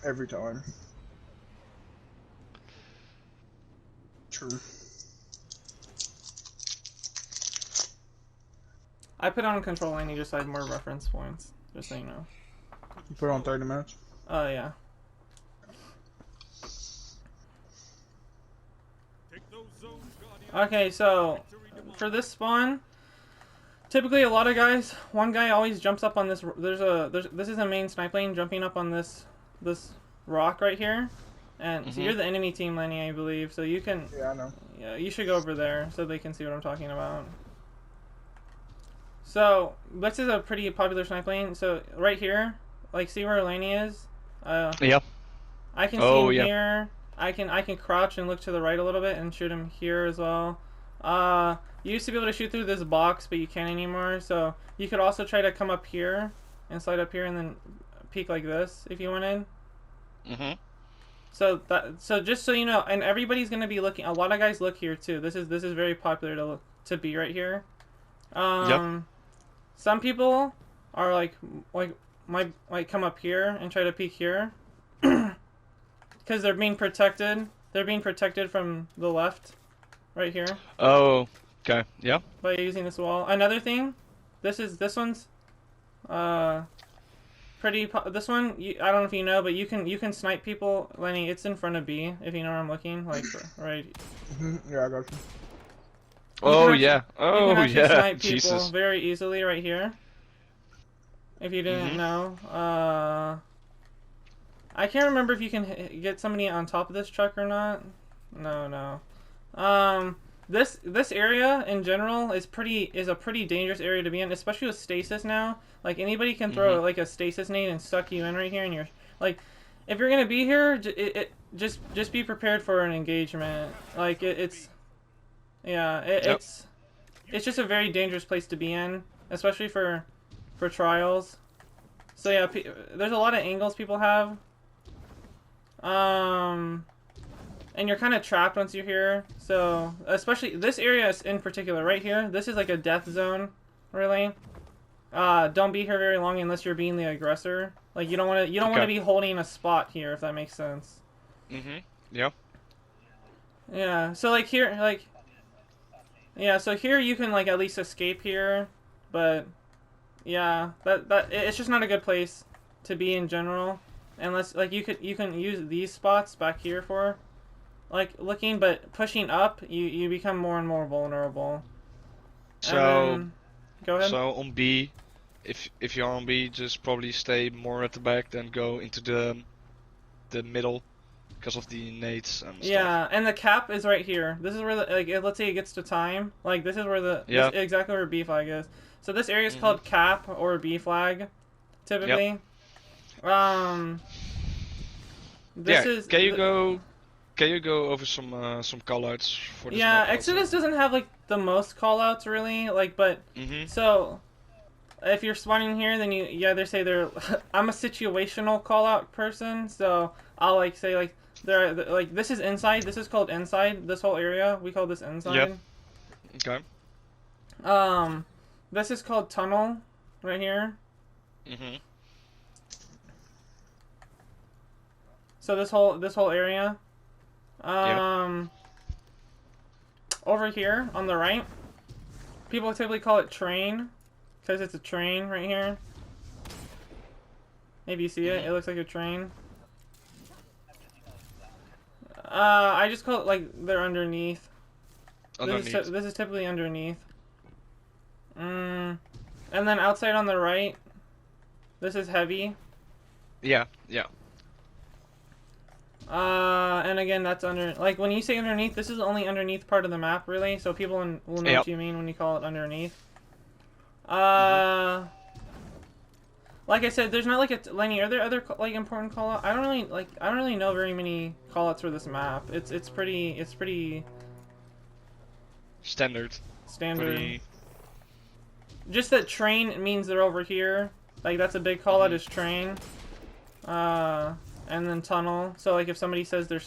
every time. True. I put on control lane just so I have more reference points. Just so you know. You put on 30 minutes? Yeah. Okay, so for this spawn, typically a lot of guys, one guy always jumps up on this. This is a main snipe lane jumping up on this rock right here, and so you're the enemy team, Lenny, I believe. So you can. Yeah, I know. Yeah, you should go over there so they can see what I'm talking about. So this is a pretty popular snipe lane. So right here, like, see where Laney is? Yeah. I can see him here. I can crouch and look to the right a little bit and shoot him here as well. You used to be able to shoot through this box, but you can't anymore. So you could also try to come up here and slide up here and then peek like this if you wanted. So just so you know, and everybody's gonna be looking. A lot of guys look here too. This is very popular to be right here. Some people are might come up here and try to peek here. Because they're being protected. They're being protected from the left, right here. Oh, okay, yeah. By using this wall. Another thing, this one's, pretty. This one, I don't know if you know, but you can snipe people. Lenny, it's in front of B. If you know where I'm looking, like right. Yeah, I got you. Oh yeah. Oh yeah. You can actually snipe people Jesus. very easily right here. If you didn't know, I can't remember if you can get somebody on top of this truck or not. No. This area in general is a pretty dangerous area to be in, especially with stasis now. Like, anybody can throw like a stasis nade and suck you in right here, and you're like, if you're gonna be here, just be prepared for an engagement. Like it's just a very dangerous place to be in, especially for trials. So yeah, there's a lot of angles people have. And you're kind of trapped once you're here. So, especially this area in particular, right here, this is like a death zone, really. Don't be here very long unless you're being the aggressor. Like, you don't want to be holding a spot here, if that makes sense. Yeah. Yeah. So like here, so here you can like at least escape here, but yeah, that it's just not a good place to be in general. Unless, like, you can use these spots back here for, like, looking, but pushing up, you become more and more vulnerable. So, go ahead. So on B, if you're on B, just probably stay more at the back than go into the middle, because of the nades and stuff. Yeah, and the cap is right here. This is where let's say it gets to time. Like, this is where this is exactly where B flag is. So this area is called cap or B flag, typically. Can you go over some callouts for this map Exodus doesn't have like the most callouts really, like, but so if you're spawning here, then they say they're I'm a situational callout person, so I'll like say like they're like, this is inside, this is called inside, this whole area, we call this inside. Okay. This is called tunnel right here. So this whole area, over here on the right, people typically call it train, because it's a train right here. Maybe you see it. It looks like a train. I just call it like they're underneath. This is typically underneath. And then outside on the right, this is heavy. Yeah. And again, that's under, like, when you say underneath, this is the only underneath part of the map, really, so people will know what you mean when you call it underneath. Like I said, there's not, like, Lenny, are there other, like, important call-outs? I don't really know very many call-outs for this map. It's pretty... Standard. Just that train means they're over here. Like, that's a big call-out is train. And then tunnel. So like if somebody says they're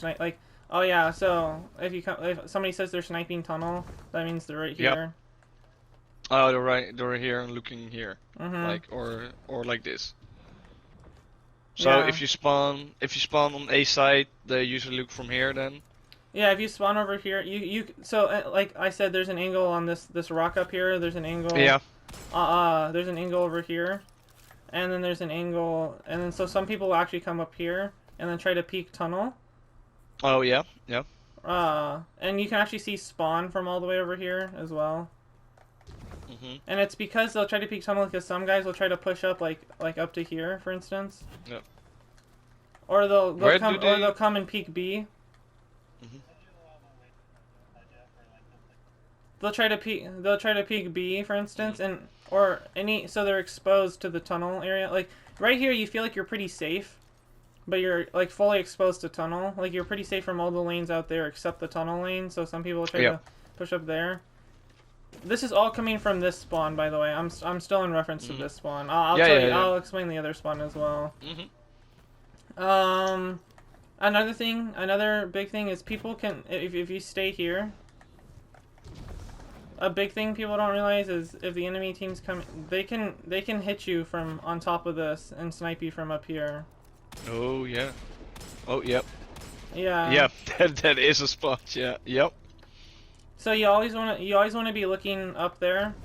oh yeah, so if somebody says they're sniping tunnel, that means they're right here. Oh, they're right here and looking here, like or like this. So Yeah. if you spawn on A side, they usually look from here then. Yeah, if you spawn over here, so like I said, there's an angle on this rock up here. There's an angle. Yeah. There's an angle over here, and then there's an angle, and then so some people will actually come up here and then try to peek tunnel. Oh yeah, yeah. And you can actually see spawn from all the way over here as well. Mhm. And it's because they'll try to peek tunnel because some guys will try to push up like up to here, for instance. Yep. Or they'll Where come do they- or they'll come and peek B. Mhm. They'll try to peek B, for instance, and or any so they're exposed to the tunnel area. Like right here, you feel like you're pretty safe, but you're like fully exposed to tunnel. Like you're pretty safe from all the lanes out there except the tunnel lane. So some people will try to push up there. This is all coming from this spawn, by the way. I'm still in reference to this spawn. I'll Yeah, tell yeah, you. yeah. I'll explain the other spawn as well. Mhm. Another big thing is people can if you stay here. A big thing people don't realize is if the enemy teams come, they can hit you from on top of this and snipe you from up here. Oh yeah. Oh yep. Yeah. Yep. That is a spot. Yeah. Yep. So you always want to be looking up there,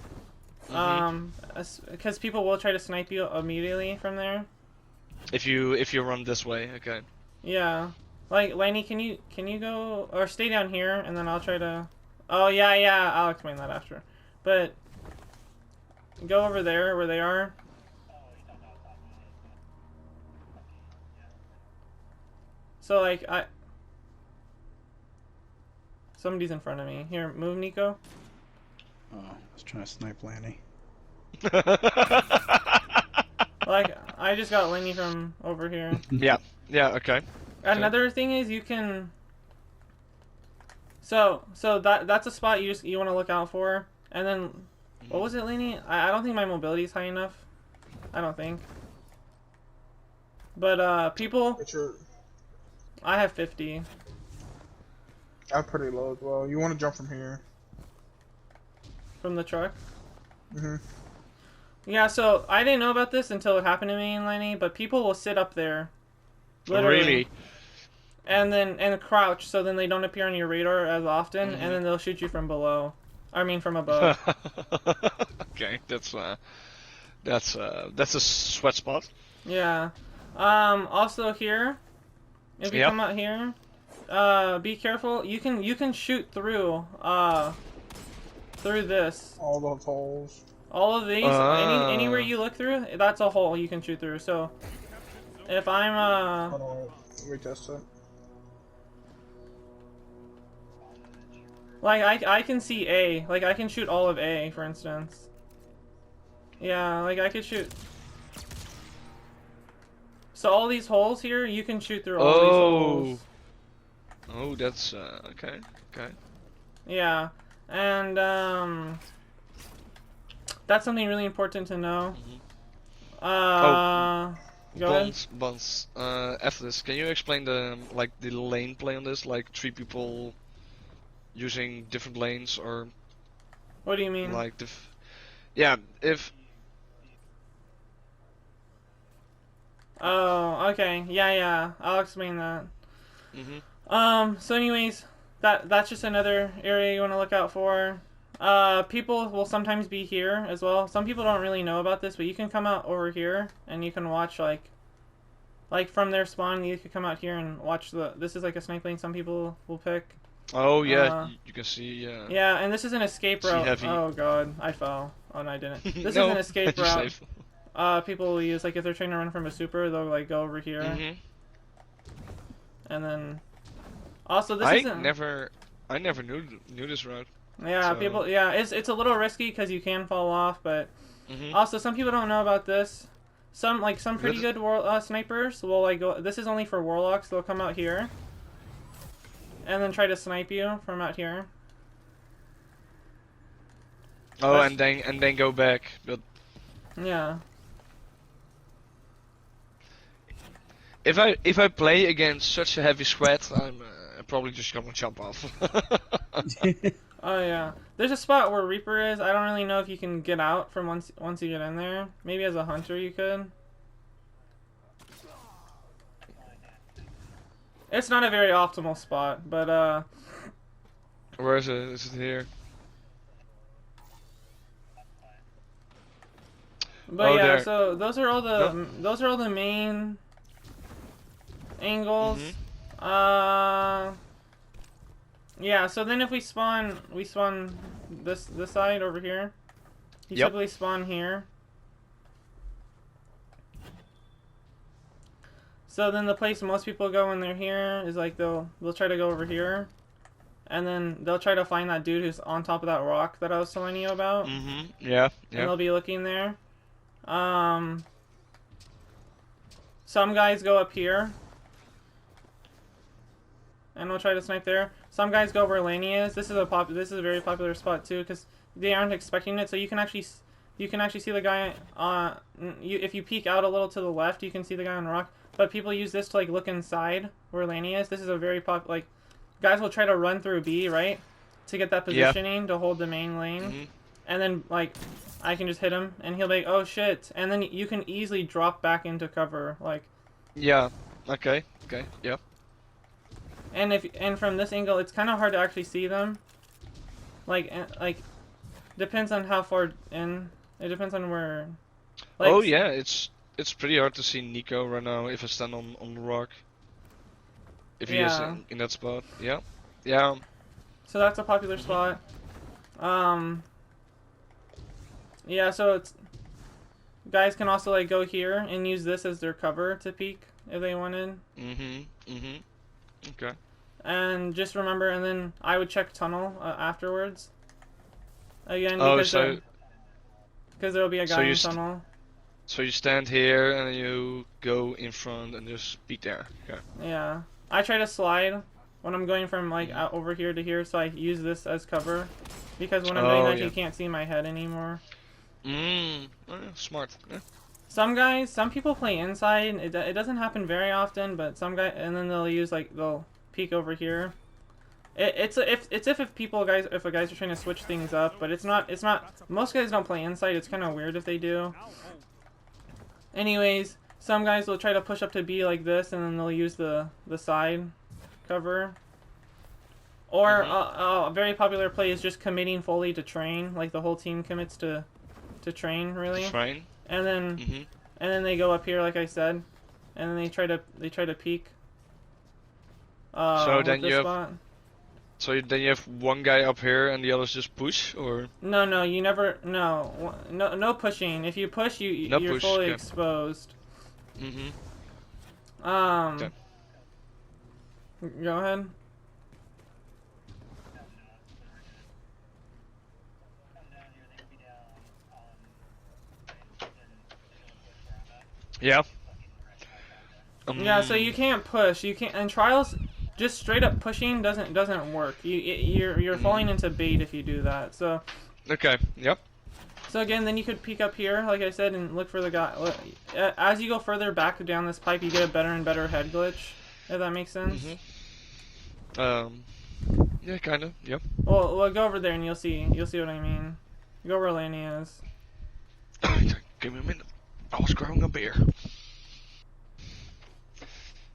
because people will try to snipe you immediately from there. If you run this way, okay. Yeah. Like Laney, can you go or stay down here and then I'll try to. Oh yeah, I'll explain that after. But go over there where they are. So like somebody's in front of me. Here, move, Nico. Oh, I was trying to snipe Lanny. Like I just got Lenny from over here. Yeah. Yeah. Okay. Another thing is you can. So that's a spot you want to look out for. And then, what was it, Lenny? I don't think my mobility is high enough. I don't think. But people, But you're I have 50. I'm pretty low as well. You want to jump from here? From the truck. Mhm. Yeah, so I didn't know about this until it happened to me in Lenny, but people will sit up there. Literally. Really? And crouch, so then they don't appear on your radar as often, and then they'll shoot you from below. I mean, from above. Okay, that's a sweat spot. Yeah. Also here, if you come out here, be careful. You can shoot through this. All those holes. All of these, anywhere you look through, that's a hole you can shoot through. So, if I'm Hold on, let me test it. like I can see A, like I can shoot all of A, for instance. Yeah, like I could shoot. So all these holes here, you can shoot through all these holes. Oh, that's okay. Okay. Yeah, and that's something really important to know. Go ahead. Bonddz, after this, can you explain the lane play on this? Like 3 people using different lanes, or What do you mean? like yeah, if Oh, okay. Yeah, I'll explain that. So anyways, that's just another area you want to look out for. People will sometimes be here as well. Some people don't really know about this, but you can come out over here and you can watch like from their spawn. You could come out here and watch this is like a snipe lane some people will pick. oh yeah, you can see Yeah, and this is an escape route. heavy. Oh god, I fell. Oh no, I didn't. This No, is an escape you're route. safe. People will use like if they're trying to run from a super, they'll like go over here, and then also this isn't. I never knew this route. Yeah, so- people. Yeah, it's a little risky because you can fall off, but also some people don't know about this. Some pretty good snipers will like go. This is only for warlocks. They'll come out here, and then try to snipe you from out here. Oh, and then go back, but Yeah. if I play against such a heavy sweat, I'm probably just gonna jump off. Oh yeah. There's a spot where Reaper is. I don't really know if you can get out from once you get in there. Maybe as a hunter you could. It's not a very optimal spot, but Where is it? Is it here? Oh, yeah. there. So No. those are all the main Mhm. angles. Yeah. So then if we spawn this side over here. You Yep. typically spawn here. So then the place most people go when they're here is like they'll try to go over here, and then they'll try to find that dude who's on top of that rock that I was telling you about, Mhm. Yeah. and Yeah. they'll be looking there. Um, some guys go up here, and they'll try to snipe there. Some guys go where Laney is. This is a very popular spot too, because they aren't expecting it. So you can actually see the guy. If you peek out a little to the left, you can see the guy on the rock. But people use this to like look inside where Laney is. This is a very like guys will try to run through B, right, to get that positioning to hold the main lane, and then like I can just hit him and he'll be like, oh shit, and then you can easily drop back into cover like. Yeah. Okay. Okay. Yeah. And from this angle, it's kind of hard to actually see them. Like depends on how far in. It depends on where. Like, Oh yeah, it's pretty hard to see Nico right now if I stand on the rock. If he is yeah. in that spot. Yeah. Yeah. So that's a popular spot. Yeah. So it's guys can also like go here and use this as their cover to peek if they wanted. Mhm. Mhm. Okay. And just remember, and then I would check tunnel afterwards. Again, Oh, because there'll be a so guy you in tunnel. so you stand here and then you go in front and just beat there. Okay. Yeah, I try to slide when I'm going from like out over here to here, so I use this as cover. Because when I'm doing that, yeah. you can't see my head anymore. Oh, yeah, smart. Yeah. Some people play inside. It doesn't happen very often, but some guy, and then they'll peek over here. It's if a guys are trying to switch things up, but it's not most guys don't play inside. It's kind of weird if they do. Anyways, some guys will try to push up to B like this, and then they'll use the side cover. Or a very popular play is just committing fully to train, like the whole team commits to train really. Train. And then they go up here like I said, and then they try to peek. So then you have spot. then you have one guy up here and the others just push, or No, you never. No pushing. If you push, you're fully exposed. Okay. Go ahead. Yeah. Yeah, so you can't push. You can't. And trials, just straight up pushing doesn't work. You're falling into bait if you do that. So. Okay. Yep. So again, then you could peek up here, like I said, and look for the guy. As you go further back down this pipe, you get a better and better head glitch. If that makes sense. Yeah, kind of. Yep. Well, go over there and you'll see what I mean. Go where Lanny is. Give me a minute. I was grabbing a beer.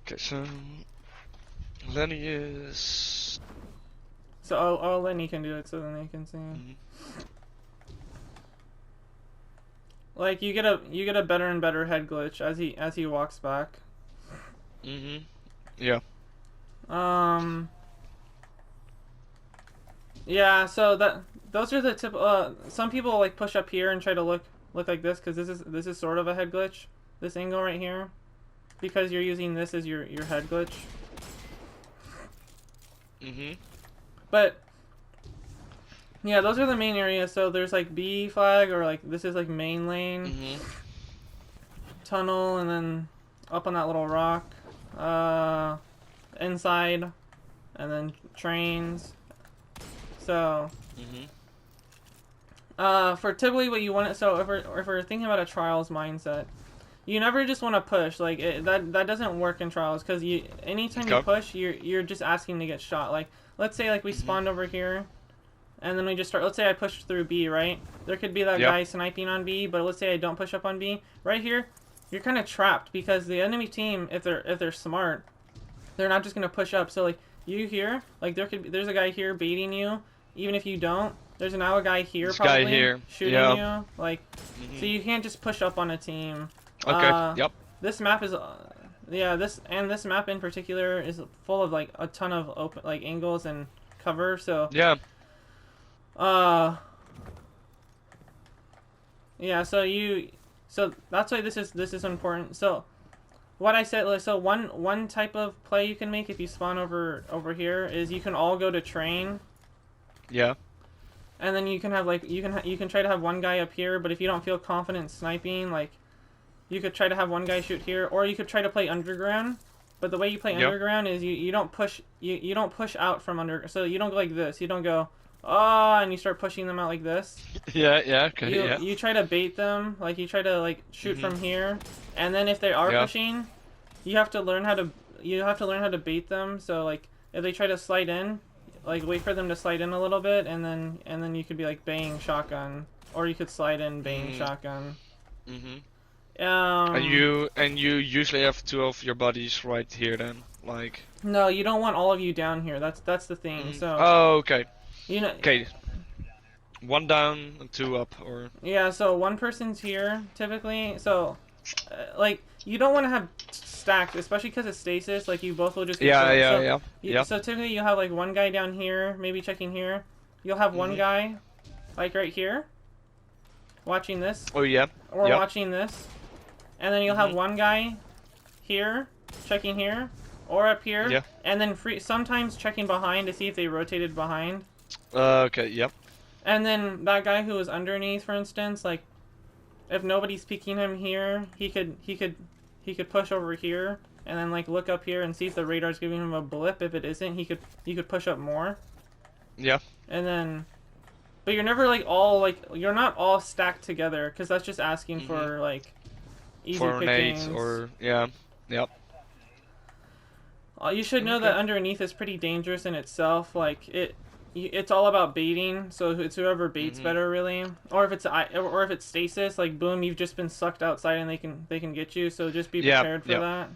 Okay, so Lenny is. So Lenny can do it, so then they can see. Like you get a better and better head glitch as he walks back. Yeah. Yeah. So those are the tip. Some people like push up here and try to look like this because this is sort of a head glitch. This angle right here, because you're using this as your head glitch. But yeah, those are the main areas. So there's like B flag, or like this is like main lane, tunnel, and then up on that little rock, inside, and then trains. So for typically what you want, so if we're thinking about a trials mindset, you never just want to push. Like that doesn't work in trials, because anytime you push, you're just asking to get shot. Like let's say like we spawned over here, and then we just start. Let's say I pushed through B, right? There could be that guy sniping on B, but let's say I don't push up on B. Right here, you're kind of trapped because the enemy team, if they're smart, they're not just gonna push up. So like you here, like there's a guy here baiting you, even if you don't. There's now a guy here This probably guy here. shooting Yeah. you. Like, so you can't just push up on a team. Okay. Yep. This map is, yeah, this map in particular is full of like a ton of open like angles and cover. So Yeah. yeah. So that's why this is important. So what I said, so one type of play you can make if you spawn over here is you can all go to train. Yeah. And then you can have like you can try to have one guy up here, but if you don't feel confident sniping, like you could try to have one guy shoot here, or you could try to play underground. But the way you play underground is you don't push you don't push out from under, so you don't go like this. You don't go and you start pushing them out like this. Yeah. Yeah. Okay. You try to bait them, like you try to like shoot from here, and then if they are pushing, you have to learn how to bait them. So like if they try to slide in, like wait for them to slide in a little bit, and then you could be like bang shotgun, or you could slide in bang shotgun. And you usually have two of your buddies right here then, like. No, you don't want all of you down here. That's the thing. So. Oh, okay. You know. Okay. One down and two up, or. Yeah. So one person's here typically. So, like you don't want to have stacked, especially because it's stasis. Like you both will just. Yeah. So typically you have like one guy down here, maybe checking here. You'll have one guy, like right here, watching this. Oh yeah. Or watching this, and then you'll have one guy here, checking here, or up here. Yeah. And then sometimes checking behind to see if they rotated behind. Okay. Yep. And then that guy who was underneath, for instance, like if nobody's peeking him here, he could push over here and then like look up here and see if the radar's giving him a blip. If it isn't, he could push up more. Yeah. And then, but you're never like all like you're not all stacked together because that's just asking for like easy pickings. Or yep. You should know that underneath is pretty dangerous in itself. Like it's all about baiting, so it's whoever baits better, really. Or if it's stasis, like boom, you've just been sucked outside and they can get you. So just be prepared for that.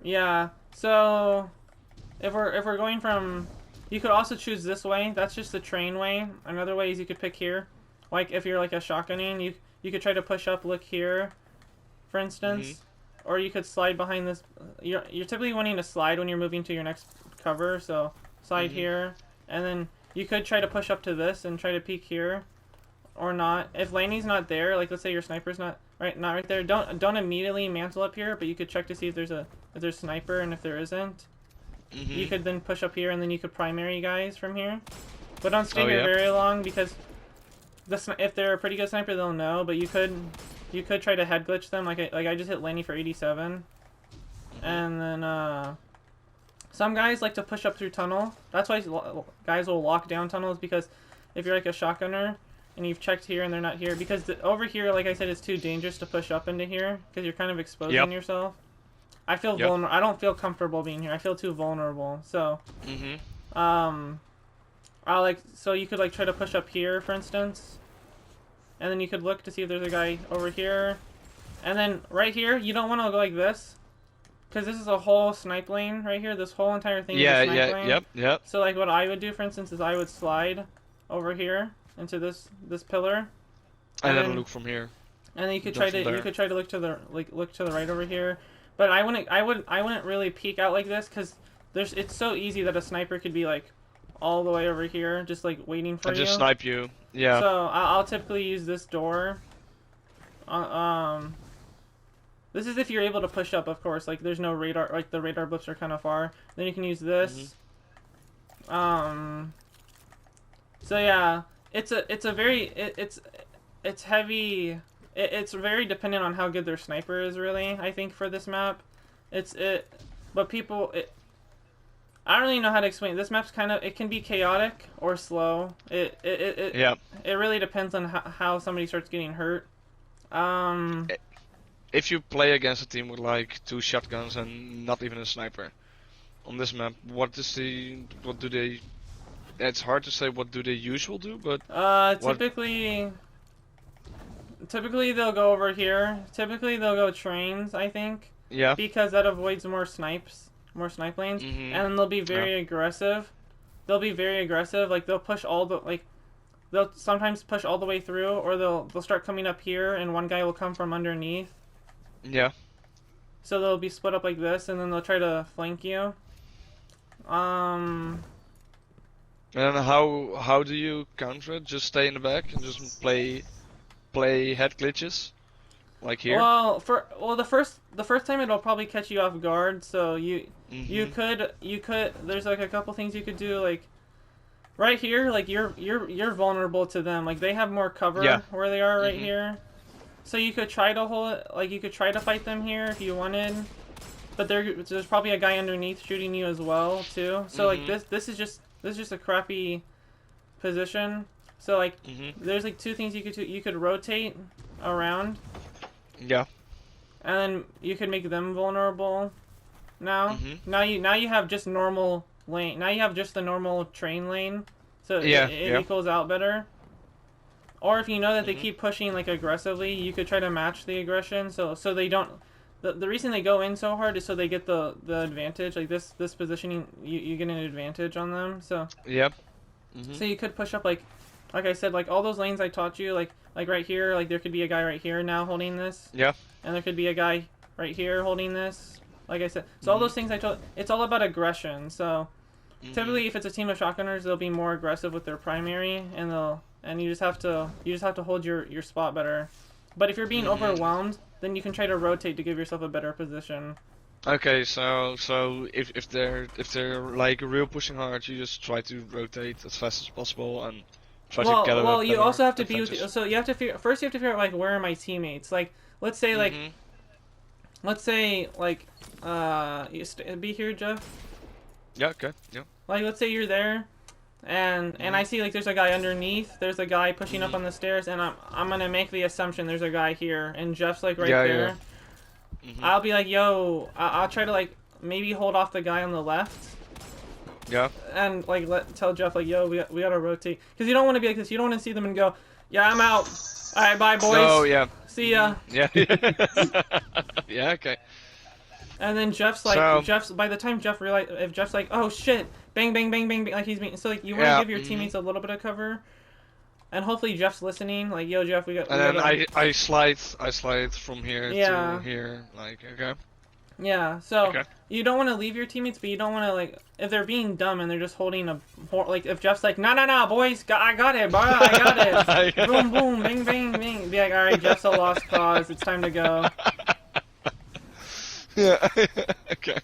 Yeah. So if we're going from, you could also choose this way. That's just the train way. Another way is you could pick here. Like if you're like a shotgunning, you could try to push up, look here, for instance. Or you could slide behind this. You're typically wanting to slide when you're moving to your next cover, so slide here, and then you could try to push up to this and try to peek here, or not. If Laney's not there, like let's say your sniper's not right there, don't immediately mantle up here, but you could check to see if there's sniper, and if there isn't, you could then push up here, and then you could primary guys from here. But don't stay here very long because if they're a pretty good sniper, they'll know. But you could try to head glitch them, like I just hit Lenny for 87, and then some guys like to push up through tunnel. That's why guys will lock down tunnels, because if you're like a shotgunner and you've checked here and they're not here, because over here, like I said, it's too dangerous to push up into here because you're kind of exposing yourself. I feel vulnerable. I don't feel comfortable being here. I feel too vulnerable. So so you could like try to push up here, for instance. And then you could look to see if there's a guy over here. And then right here, you don't want to go like this, because this is a whole snipe lane right here. This whole entire thing is a snipe lane. Yep. So like what I would do, for instance, is I would slide over here into this pillar. And then look from here. And then you could try to look to the right over here. But I wouldn't really peek out like this, because it's so easy that a sniper could be like all the way over here, just like waiting for you. Just snipe you. Yeah. So I'll typically use this door. This is if you're able to push up, of course. Like there's no radar, like the radar blips are kind of far. Then you can use this. So yeah, it's heavy. It's very dependent on how good their sniper is, really. I think for this map, but people. I don't really know how to explain it. This map's it can be chaotic or slow. It really depends on how somebody starts getting hurt. If you play against a team with like 2 shotguns and not even a sniper on this map, what do they? It's hard to say what do they usually do, but typically, Typically they'll go over here. Typically they'll go trains, I think, Yeah. because that avoids more snipe lanes, and they'll be very aggressive. They'll be very aggressive. Like they'll push all the they'll sometimes push all the way through, or they'll start coming up here, and one guy will come from underneath. Yeah. So they'll be split up like this, and then they'll try to flank you. And how do you counter it? Just stay in the back and just play head glitches, like here. Well, the first time it'll probably catch you off guard. So you could there's like a couple things you could do, like right here, like you're vulnerable to them. Like they have more cover where they are right here. So you could try to hold it, like you could try to fight them here if you wanted. But there's probably a guy underneath shooting you as well too. So like this is just a crappy position. So like there's like two things you could do. You could rotate around. Yeah. And then you could make them vulnerable. Now now you have just normal lane. Now you have just the normal train lane. So it equals out better. Or if you know that they keep pushing like aggressively, you could try to match the aggression. So they don't. The reason they go in so hard is so they get the advantage. Like this positioning, you get an advantage on them. So so you could push up like I said, like all those lanes I taught you, like right here, like there could be a guy right here now holding this. Yeah. And there could be a guy right here holding this. Like I said, so all those things I told, it's all about aggression. So typically, if it's a team of shotgunners, they'll be more aggressive with their primary, and you just have to hold your spot better. But if you're being overwhelmed, then you can try to rotate to give yourself a better position. Okay, so if they're like real pushing hard, you just try to rotate as fast as possible and try to get Well, you also have to be with, so you have to figure first. You have to figure out like where are my teammates. Like let's say be here, Jeff. Yeah. Okay. Yeah. Like let's say you're there, and I see like there's a guy underneath. There's a guy pushing up on the stairs, and I'm gonna make the assumption there's a guy here, and Jeff's like right there. I'll be like, yo, I'll try to like maybe hold off the guy on the left. Yeah. And like tell Jeff like, yo, we gotta rotate, because you don't want to be like this. You don't want to see them and go, yeah, I'm out. All right, bye, boys. Oh yeah. See ya. Yeah. Yeah. Okay. And then Jeff's like, by the time Jeff realize, if Jeff's like, oh shit, bang, bang, bang, bang, bang, like he's being, so like you want to give your teammates a little bit of cover, and hopefully Jeff's listening, like, yo, Jeff, we got. And then I slide from here to here, like, okay. Yeah, so you don't want to leave your teammates, but you don't want to, like, if they're being dumb and they're just holding like, if Jeff's like, no, boys, I got it, bro, I got it, boom, boom, bang, bang, bang, be like, all right, Jeff's a lost cause, it's time to go. Yeah. Okay.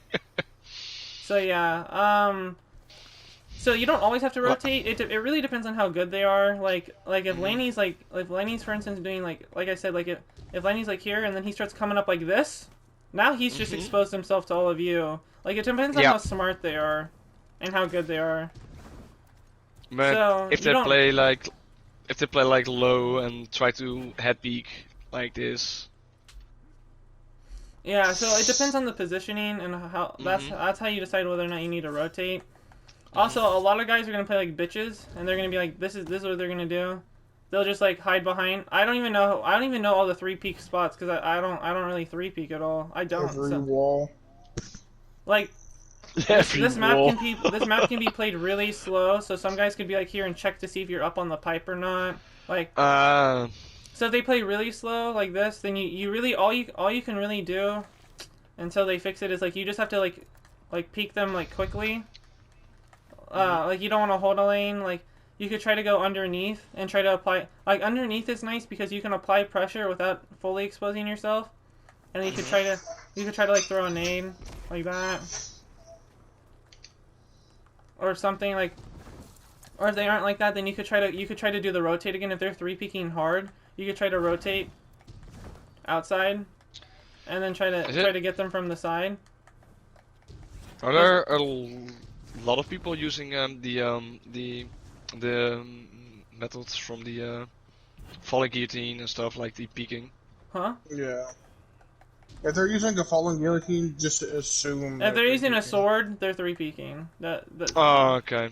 So yeah, so you don't always have to rotate. It really depends on how good they are. Like if Laney's if Laney's for instance doing like I said, like if Laney's like here and then he starts coming up like this, now he's just exposed himself to all of you. Like it depends on how smart they are and how good they are. But so if they play like low and try to head peek like this. Yeah, so it depends on the positioning and how that's how you decide whether or not you need to rotate. Also, a lot of guys are gonna play like bitches, and they're gonna be like, this is what they're gonna do. They'll just like hide behind. I don't even know all the 3-peek spots, because I don't really 3-peek at all. I don't. Every wall. Like this map can be played really slow, so some guys could be like here and check to see if you're up on the pipe or not. Like so if they play really slow like this, then you really all you can really do until they fix it is like you just have to like peek them like quickly. Like you don't want to hold a lane. Like you could try to go underneath and try to apply, like underneath is nice because you can apply pressure without fully exposing yourself. And you could try to like throw a nade like that. Or something like, or if they aren't like that, then you could try to do the rotate again. If they're 3-peeking hard, you could try to rotate outside, and then try to get them from the side. Are there a lot of people using the methods from the falling guillotine and stuff, like the peeking? Huh? Yeah. If they're using a falling guillotine, just assume. If they're using a sword, they're 3-peeking. Oh, okay.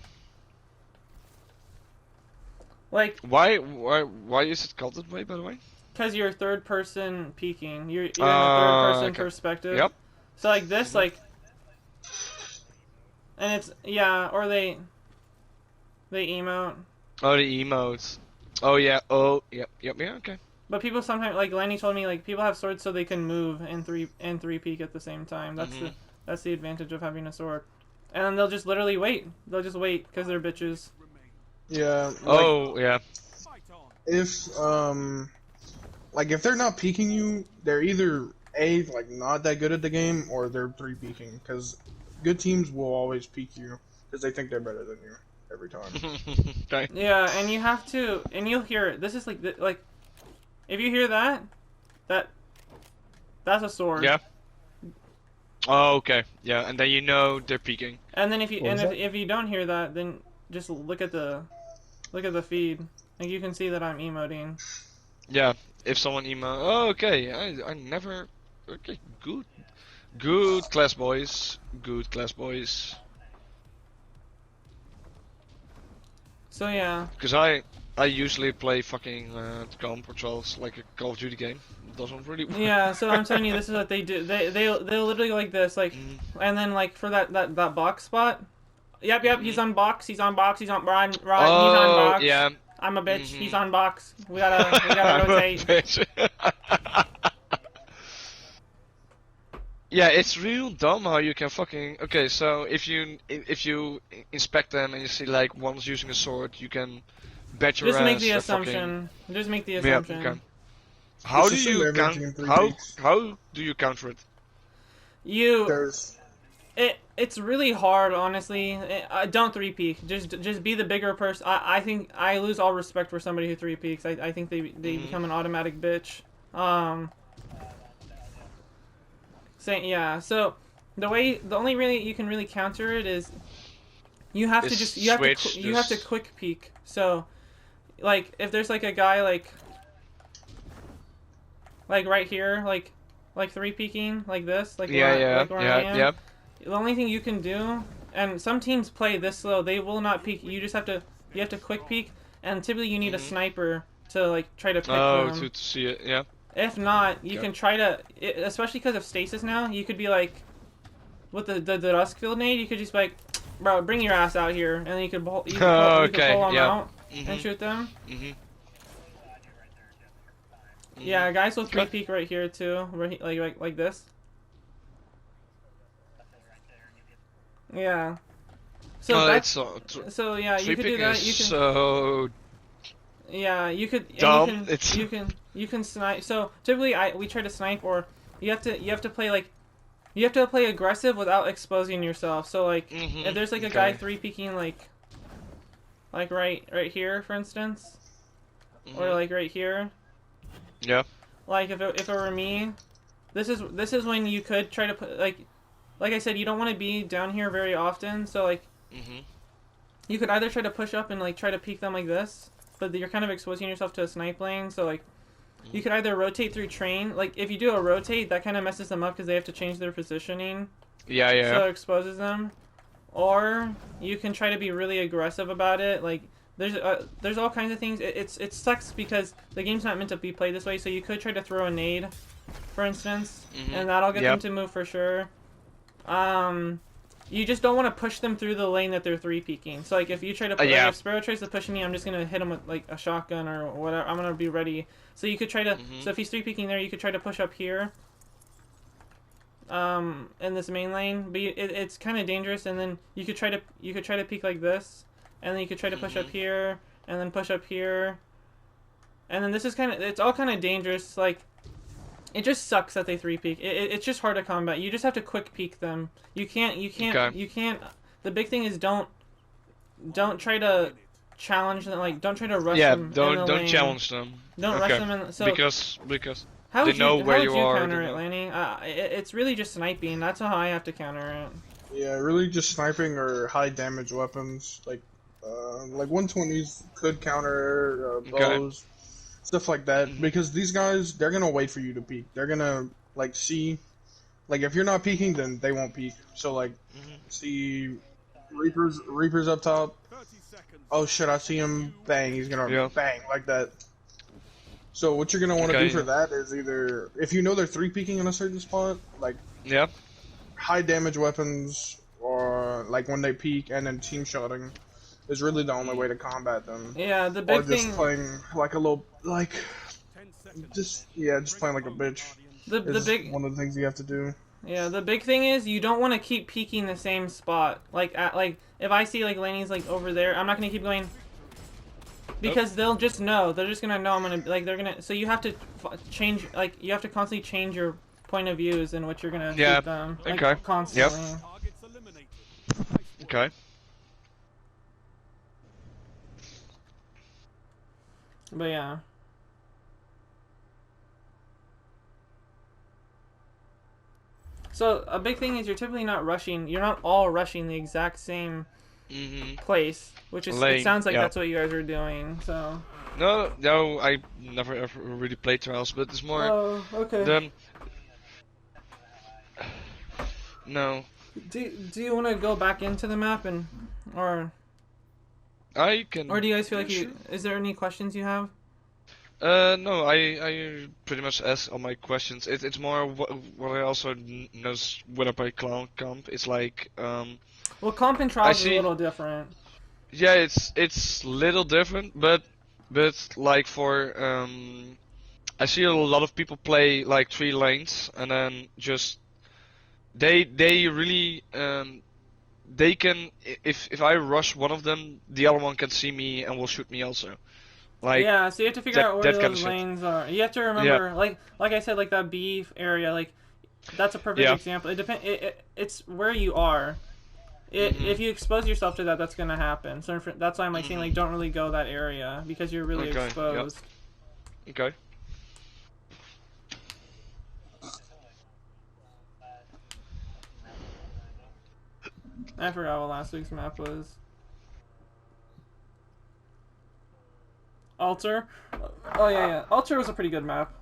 Like why is it called that way, by the way? because you're third person peeking. You're in a third person Okay. perspective. Yep. So like this, like, and it's or they emote. Oh, the emotes. Oh yeah. Oh, yep. Yeah. Okay. But people sometimes, like Lenny told me, like people have swords so they can move and three peek at the same time. That's the advantage of having a sword. And then they'll just literally wait. They'll just wait because they're bitches. Yeah. Oh yeah. If like if they're not peeking you, they're either like not that good at the game, or they're three peeking. Because good teams will always peek you because they think they're better than you every time. Okay. Yeah, and you have to, and you'll hear it. This is like, if you hear that, that's a sword. Yeah. Oh, okay. Yeah, and then you know they're peeking. And then if What if you don't hear that, then just look at the feed. Like you can see that I'm emoting. Yeah. If someone Oh, okay. I never. Okay. Good. Good class boys. Good class boys. So yeah. Because I usually play fucking Calm Patrols like a Call of Duty game. It doesn't really work. Yeah, so I'm telling you, this is what they do. They'll literally go like this, like, and then like for that box spot. Yep, he's on box. He's on box. He's on Ron. He's on box. Yeah. I'm a bitch. He's on box. We gotta rotate. Yeah, it's real dumb how you can fucking. Okay, so if you inspect them and you see like one's using a sword, you can bet your Just ass. make the they're assumption. Just make the Yeah, assumption. okay. How do Just assume you every count? team three How peeks. how do you counter it? There's It's really hard, honestly. Don't three peek. Just be the bigger person. I think I lose all respect for somebody who three peeks. I think they become an automatic bitch. So the only really you can really counter it is you have to Is just you have to just- quick peek. So like if there's like a guy like right here like three peeking like this like where I am. yeah. The only thing you can do, and some teams play this slow, they will not peek. You just have to quick peek, and typically you need a sniper to like try to pick them. To see it, yeah. If not, you Okay. can try to, especially because of stasis now, you could be like, with the Duskfield nade, you could just be like, bro, bring your ass out here, and then you could pull them out and shoot them. Yeah, guys will three peek right here too, like this. Yeah. So that's so yeah, you could do that. You can so yeah, you could dumb. You can snipe. So typically we try to snipe, or you have to play like you have to play aggressive without exposing yourself. So like if there's like a guy three peeking like right here for instance, or like right here. Yeah. Like if it were me, this is when you could try to put like I said, you don't want to be down here very often, so like you could either try to push up and like try to peek them like this, but you're kind of exposing yourself to a snipe lane, so like you could either rotate through train. Like if you do a rotate, that kind of messes them up because they have to change their positioning. Yeah. So it exposes them. Or you can try to be really aggressive about it. Like there's all kinds of things. It sucks because the game's not meant to be played this way. So you could try to throw a nade, for instance, and that'll get them to move for sure. You just don't want to push them through the lane that they're three peeking. So like if you try to if Sparrow tries to push me, I'm just gonna hit him with like a shotgun or whatever. I'm gonna be ready. So you could try to. So if he's three peeking there, you could try to push up here. In this main lane, but it's kind of dangerous. And then you could try to peek like this, and then you could try to push up here, and then push up here. And then this is it's all kind of dangerous. Like it just sucks that they three peek. It's just hard to combat. You just have to quick peek them. You can't. The big thing is don't try to challenge them. Like don't try to rush them. Don't challenge them. Don't rush them in. So because how they would know you, where how you would you are. counter it, Lanny? It's really just sniping. That's how I have to counter it. Yeah, really just sniping or high damage weapons like 120s could counter bows, stuff like that. Because these guys, they're gonna wait for you to peek. They're gonna like see, like if you're not peeking, then they won't peek. So like, see, Reaper's up top. Oh shit! I see him. Bang! He's gonna bang like that. So what you're gonna want to Okay. do for that is either if you know they're three peeking in a certain spot, like Yeah. high damage weapons, or like when they peek and then team shotting is really the only way to combat them. Yeah, the Or big just thing. playing like a little just playing like a bitch The is big one of the things you have to do. Yeah, the big thing is you don't want to keep peeking the same spot. Like if I see like Laney's like over there, I'm not gonna keep going because they'll just know. They're just gonna know I'm gonna like they're gonna. So you have to change like you have to constantly change your point of views and what you're gonna shoot them. Like, Okay. Constantly. Yep. Okay. But yeah. So a big thing is you're typically not rushing. You're not all rushing the exact same place, which is it sounds like that's what you guys are doing. So. No, I never ever really played trials, but it's more. Oh, okay. No. Do you want to go back into the map or I can. or do you guys feel like you? Is there any questions you have? No, I pretty much ask all my questions. It's more what I also knows when I play clown comp. It's like Well, comp and trials is a little different. Yeah, it's little different, but like for I see a lot of people play like 3 lanes and then just they really they can if I rush one of them, the other one can see me and will shoot me also. Like yeah, so you have to figure out where those lanes are. You have to remember, yeah. like I said, like that B area, like that's a perfect example. It depends. It's where you are. If you expose yourself to that, that's gonna happen. So that's why I'm like saying like don't really go that area because you're really exposed. Yep. Okay. I forgot what last week's map was. Altar? Oh yeah. Altar was a pretty good map.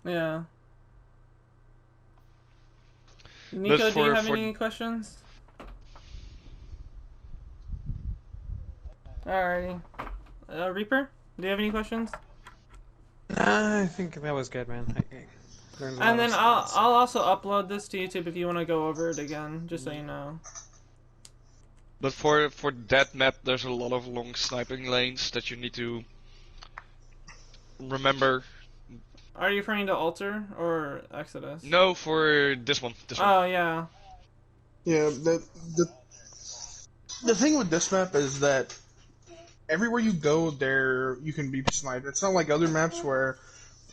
Yeah. Nico, do you have any questions? Alrighty. Reaper, do you have any questions? I think that was good, man. And then I'll also upload this to YouTube if you want to go over it again, just so you know. But for that map, there's a lot of long sniping lanes that you need to remember. Are you referring to Altar or Exodus? No, for this one. Oh yeah. Yeah, the thing with this map is that everywhere you go, there you can be sniped. It's not like other maps where,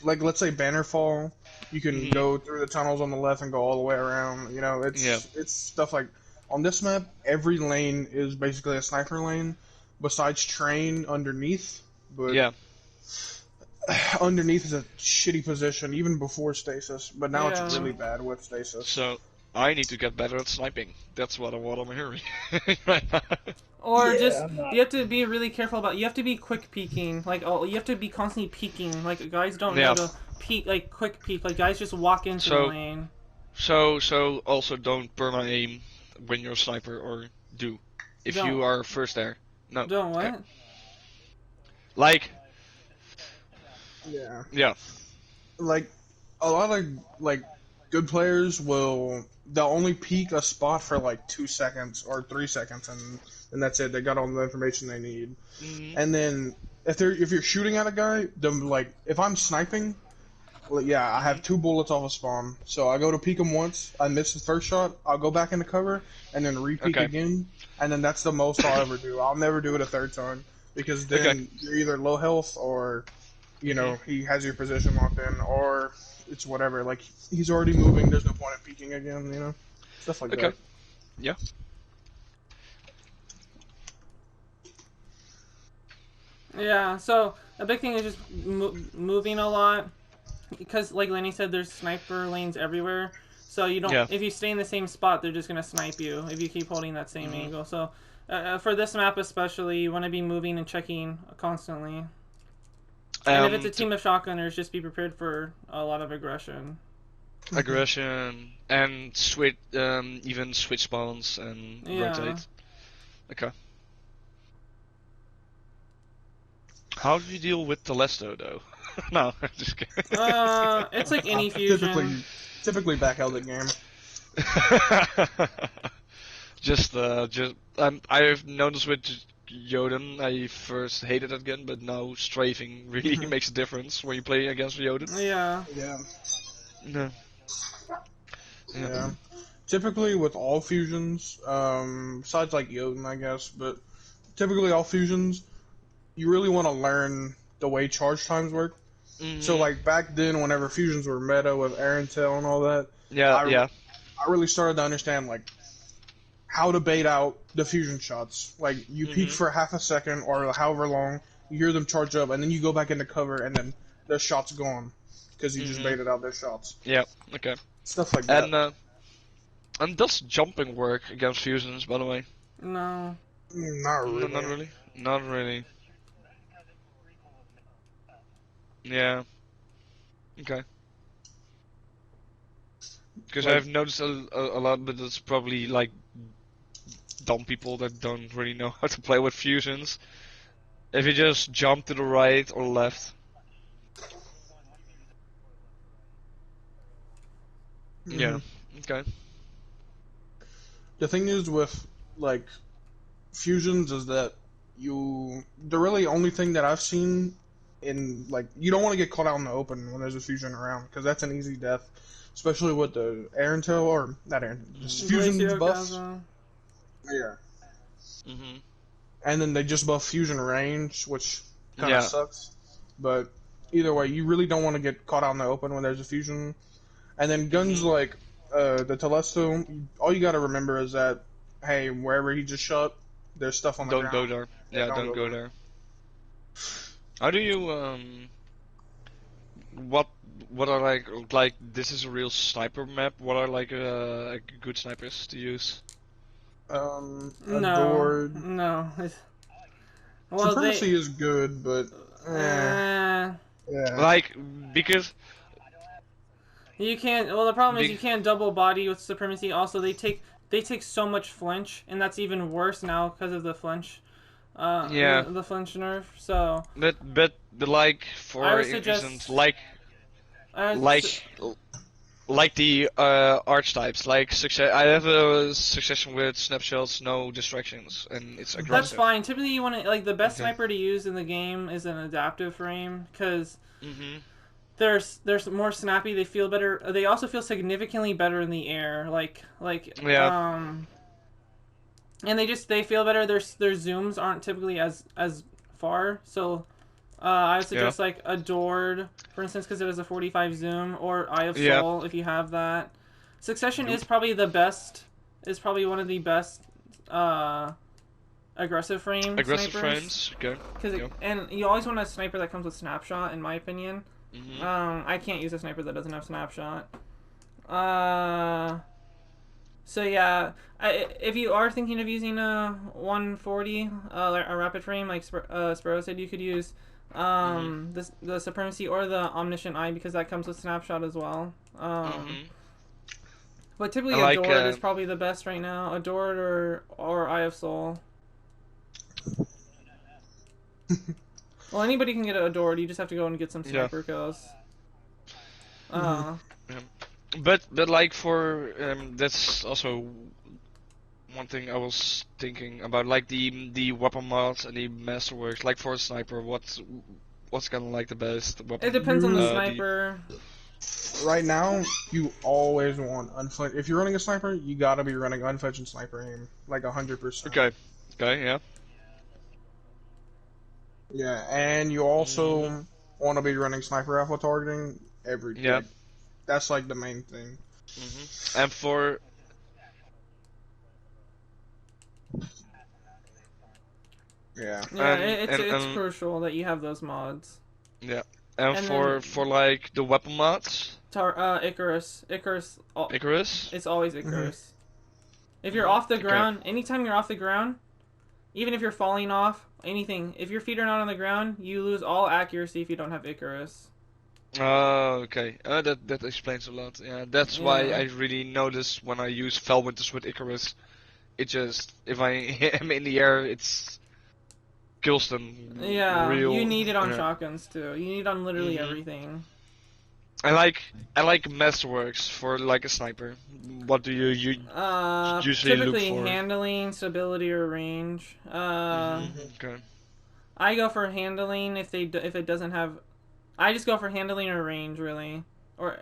like let's say Bannerfall, you can go through the tunnels on the left and go all the way around. You know, it's stuff like on this map, every lane is basically a sniper lane, besides train underneath. But underneath is a shitty position even before stasis, but now it's really bad with stasis. So I need to get better at sniping. That's what I'm hearing right now. Or you have to be really careful about. You have to be quick peeking. Like you have to be constantly peeking. Like guys don't know to peek, like quick peek. Like guys just walk into the lane. So also don't perma aim when you're a sniper, or do if you are first there. No. Don't what? Okay. Like. Yeah. Yeah. Like a lot of like good players they'll only peek a spot for like 2 seconds or 3 seconds and that's it. They got all the information they need. And then if you're shooting at a guy, like if I'm sniping, I have 2 bullets off a spawn. So I go to peek him once, I miss the first shot, I'll go back into cover and then re-peek again, and then that's the most I'll ever do. I'll never do it a third time because then you're either low health or you know, he has your position locked in, or it's whatever. Like, he's already moving, there's no point in peeking again, you know? Stuff like that. Yeah. Yeah, so a big thing is just moving a lot. Because, like Lenny said, there's sniper lanes everywhere. So you don't. If you stay in the same spot, they're just going to snipe you if you keep holding that same angle. So for this map especially, you want to be moving and checking constantly. And if it's a team of shotgunners, just be prepared for a lot of aggression. Aggression and switch, even switch spawns and rotate. Okay. How do you deal with Telesto though? No, I'm just kidding. It's like any fusion. Typically back out the game. I've noticed with Jodin, I first hated that gun, but now strafing really makes a difference when you play against Jodin. Yeah. Yeah. No. Yeah. Typically with all fusions, besides like Jotun, I guess, but typically all fusions, you really want to learn the way charge times work. So like back then, whenever fusions were meta with Aaron Tail and all that, I really started to understand like how to bait out the fusion shots. Like you peek for half a second or however long, you hear them charge up, and then you go back into cover, and then the shot's gone because you just baited out their shots. Yeah. Okay. Stuff like that. And does jumping work against fusions, by the way? No. Not really. Not really. Not really. Yeah. Okay. Because I've noticed a lot, but it's probably like dumb people that don't really know how to play with fusions. If you just jump to the right or left. Yeah. Okay. The thing is with like fusions is that the really only thing that I've seen in like you don't want to get caught out in the open when there's a fusion around because that's an easy death, especially with the Aaron Tail or not Aaron, just fusion buff. Yeah. And then they just buff fusion range, which kind of sucks. But either way, you really don't want to get caught out in the open when there's a fusion. And then guns like the Telesto, all you got to remember is that hey, wherever he just shot, there's stuff on the ground. Don't go there. Yeah, don't go there. How do you what are like this is a real sniper map? What are like good snipers to use? Adored. No. Well, Supremacy is good, but yeah. Like because you can't. Well, the problem is you can't double body with Supremacy. Also, they take so much flinch, and that's even worse now because of the flinch. The flinch nerf. So. But like for instance, like the archetypes, like success. I have a succession with snapshots, no distractions, and it's aggressive. That's fine. Typically, you want to like the best sniper to use in the game is an adaptive frame because they're more snappy. They feel better. They also feel significantly better in the air. And they feel better. Their zooms aren't typically as far. So I would suggest like Adored, for instance, because it has a 45 zoom, or Eye of Soul if you have that. Succession is probably the best. Is probably one of the best aggressive frames. Okay. And you always want a sniper that comes with snapshot, in my opinion. I can't use a sniper that doesn't have snapshot. So yeah, if you are thinking of using a 140, a rapid frame like Sparrow said, you could use the Supremacy or the Omniscient Eye because that comes with snapshot as well. But typically Adored is probably the best right now. Adored or Eye of Soul. Well, anybody can get Adored. You just have to go and get some sniper kills. But like for that's also one thing I was thinking about, like the weapon mods and the masterworks. Like for a sniper, what's kind of like the best weapon? It depends on the sniper. Right now, you always want unflinch. If you're running a sniper, you gotta be running unflinch and sniper aim, like 100%. Okay, yeah. Yeah, and you also want to be running sniper rifle targeting every day. Yeah. That's like the main thing. And for it's crucial that you have those mods. Yeah, and for like the weapon mods. Icarus. Icarus. It's always Icarus. If you're off the ground, anytime you're off the ground, even if you're falling off, anything, if your feet are not on the ground, you lose all accuracy if you don't have Icarus. Oh, okay. That explains a lot. Yeah, that's why I really notice when I use Felwinters with Icarus. It just, if I am in the air, it's kills them. Yeah, real. you need it on Yeah. shotguns too. You need it on literally Mhm. everything. I like masterworks for like a sniper. What do you usually look Typically for? handling, stability, or range. Okay. I go for handling if it doesn't have. I just go for handling or range really, or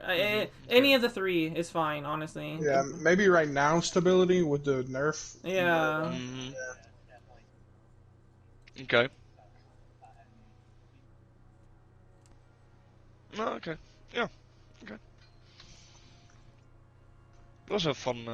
any of the three is fine honestly. Yeah, maybe right now stability with the nerf. Yeah. Okay. No, okay. Yeah. Okay. It was a fun